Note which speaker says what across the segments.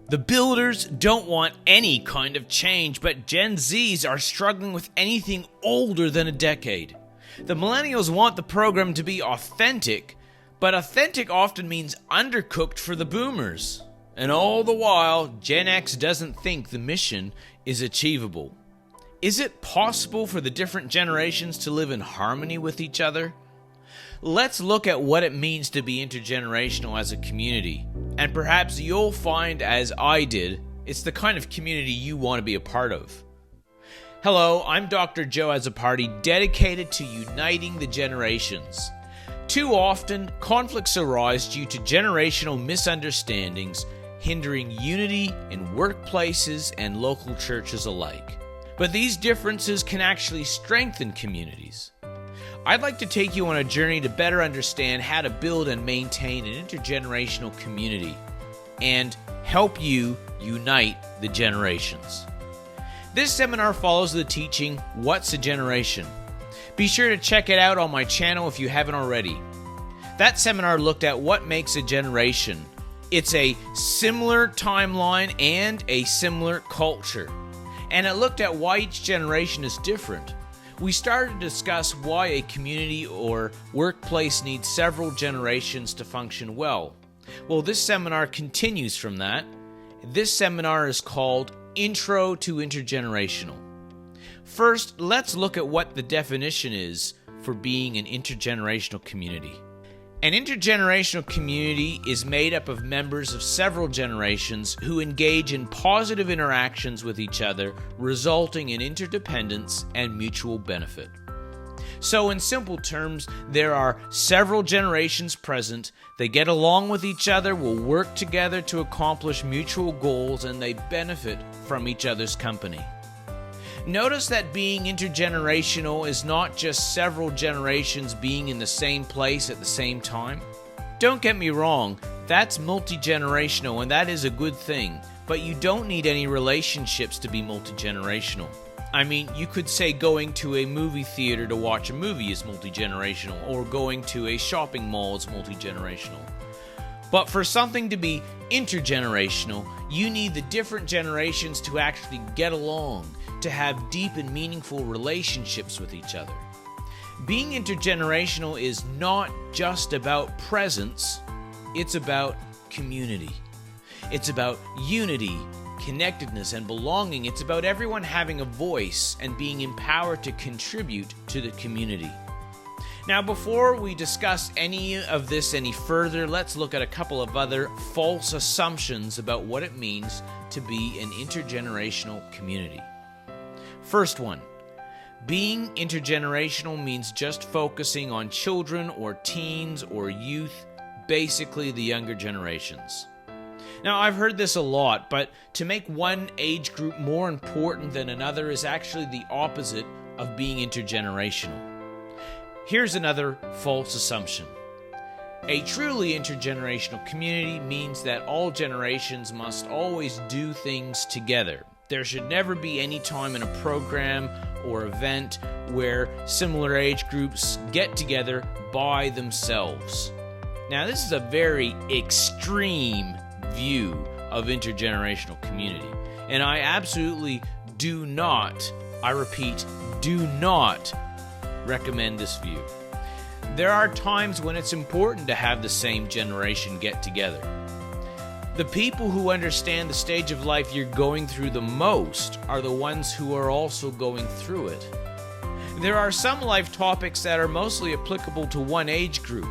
Speaker 1: The builders don't want any kind of change, but Gen Zs are struggling with anything older than a decade. The millennials want the program to be authentic, but authentic often means undercooked for the boomers. And all the while, Gen X doesn't think the mission is achievable. Is it possible for the different generations to live in harmony with each other? Let's look at what it means to be intergenerational as a community. And perhaps you'll find, as I did, it's the kind of community you want to be a part of. Hello, I'm Dr. Joeazzopardi, dedicated to uniting the generations. Too often, conflicts arise due to generational misunderstandings, hindering unity in workplaces and local churches alike. But these differences can actually strengthen communities. I'd like to take you on a journey to better understand how to build and maintain an intergenerational community and help you unite the generations. This seminar follows the teaching, What's a Generation? Be sure to check it out on my channel if you haven't already. That seminar looked at what makes a generation. It's a similar timeline and a similar culture. And it looked at why each generation is different. We started to discuss why a community or workplace needs several generations to function well. Well, this seminar continues from that. This seminar is called Intro to Intergenerational. First, let's look at what the definition is for being an intergenerational community. An intergenerational community is made up of members of several generations who engage in positive interactions with each other, resulting in interdependence and mutual benefit. So in simple terms, there are several generations present, they get along with each other, will work together to accomplish mutual goals, and they benefit from each other's company. Notice that being intergenerational is not just several generations being in the same place at the same time. Don't get me wrong, that's multi-generational and that is a good thing, but you don't need any relationships to be multi-generational. I mean, you could say going to a movie theater to watch a movie is multi-generational, or going to a shopping mall is multi-generational. But for something to be intergenerational, you need the different generations to actually get along, to have deep and meaningful relationships with each other. Being intergenerational is not just about presence, it's about community. It's about unity, connectedness, and belonging. It's about everyone having a voice and being empowered to contribute to the community. Now, before we discuss any of this any further, let's look at a couple of other false assumptions about what it means to be an intergenerational community. First one, being intergenerational means just focusing on children or teens or youth, basically the younger generations. Now, I've heard this a lot, but to make one age group more important than another is actually the opposite of being intergenerational. Here's another false assumption. A truly intergenerational community means that all generations must always do things together. There should never be any time in a program or event where similar age groups get together by themselves. Now, this is a very extreme view of intergenerational community, and I absolutely do not, I repeat, do not recommend this view. There are times when it's important to have the same generation get together. The people who understand the stage of life you're going through the most are the ones who are also going through it. There are some life topics that are mostly applicable to one age group,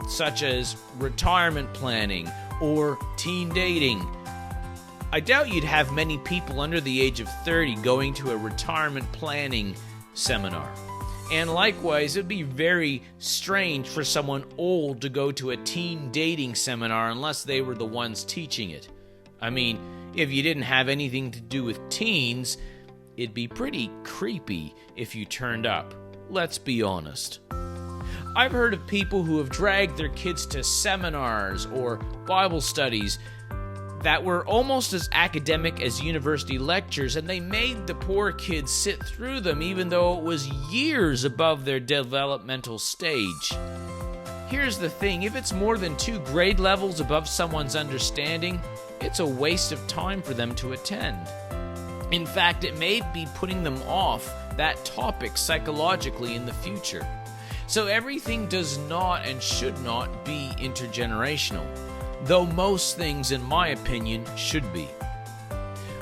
Speaker 1: such as retirement planning or teen dating. I doubt you'd have many people under the age of 30 going to a retirement planning seminar. And likewise, it'd be very strange for someone old to go to a teen dating seminar unless they were the ones teaching it. I mean, if you didn't have anything to do with teens, it'd be pretty creepy if you turned up. Let's be honest. I've heard of people who have dragged their kids to seminars or Bible studies that were almost as academic as university lectures, and they made the poor kids sit through them even though it was years above their developmental stage. Here's the thing, if it's more than 2 grade levels above someone's understanding, it's a waste of time for them to attend. In fact, it may be putting them off that topic psychologically in the future. So everything does not and should not be intergenerational, though most things, in my opinion, should be.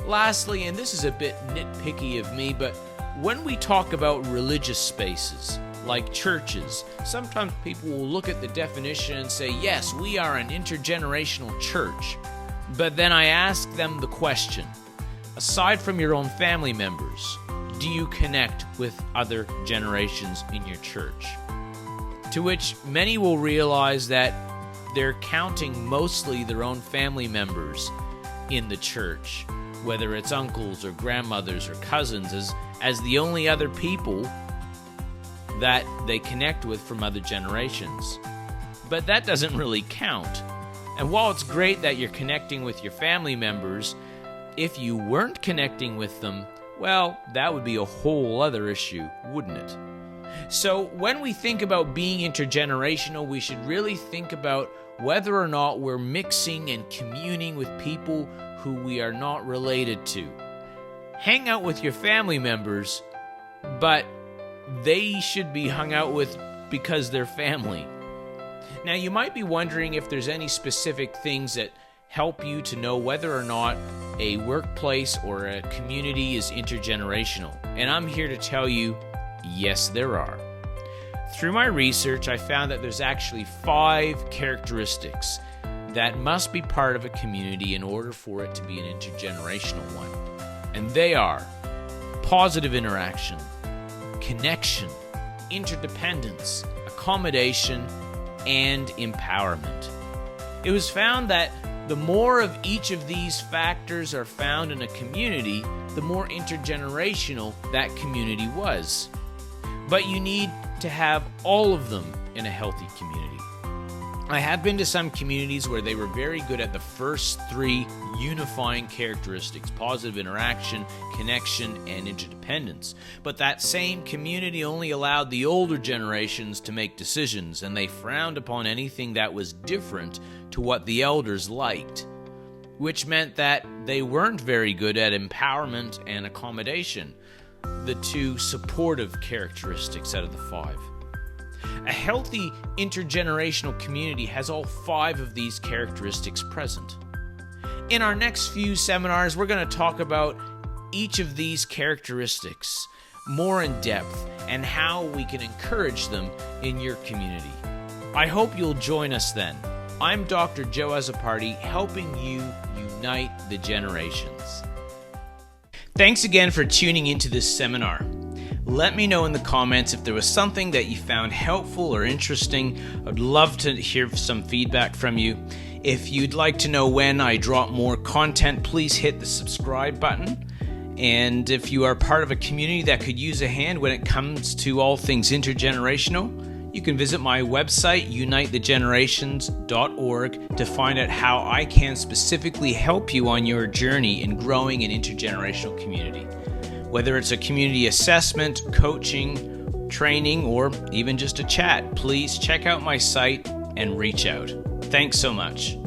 Speaker 1: Lastly, and this is a bit nitpicky of me, but when we talk about religious spaces, like churches, sometimes people will look at the definition and say, yes, we are an intergenerational church. But then I ask them the question, aside from your own family members, do you connect with other generations in your church? To which many will realize that they're counting mostly their own family members in the church, whether it's uncles or grandmothers or cousins, as the only other people that they connect with from other generations. But that doesn't really count. And while it's great that you're connecting with your family members, if you weren't connecting with them, well, that would be a whole other issue, wouldn't it? So when we think about being intergenerational, we should really think about whether or not we're mixing and communing with people who we are not related to. Hang out with your family members, but they should be hung out with because they're family. Now, you might be wondering if there's any specific things that help you to know whether or not a workplace or a community is intergenerational. And I'm here to tell you, yes, there are. Through my research, I found that there's actually 5 characteristics that must be part of a community in order for it to be an intergenerational one. And they are positive interaction, connection, interdependence, accommodation, and empowerment. It was found that the more of each of these factors are found in a community, the more intergenerational that community was. But you need to have all of them in a healthy community. I have been to some communities where they were very good at the first 3 unifying characteristics: positive interaction, connection, and interdependence. But that same community only allowed the older generations to make decisions, and they frowned upon anything that was different to what the elders liked, which meant that they weren't very good at empowerment and accommodation, the 2 supportive characteristics out of the 5. A healthy intergenerational community has all 5 of these characteristics present. In our next few seminars, we're going to talk about each of these characteristics more in depth and how we can encourage them in your community. I hope you'll join us then. I'm Dr. Joeazzopardi, helping you unite the generations. Thanks again for tuning into this seminar. Let me know in the comments if there was something that you found helpful or interesting. I'd love to hear some feedback from you. If you'd like to know when I drop more content, please hit the subscribe button. And if you are part of a community that could use a hand when it comes to all things intergenerational, you can visit my website, unitethegenerations.org, to find out how I can specifically help you on your journey in growing an intergenerational community. Whether it's a community assessment, coaching, training, or even just a chat, please check out my site and reach out. Thanks so much.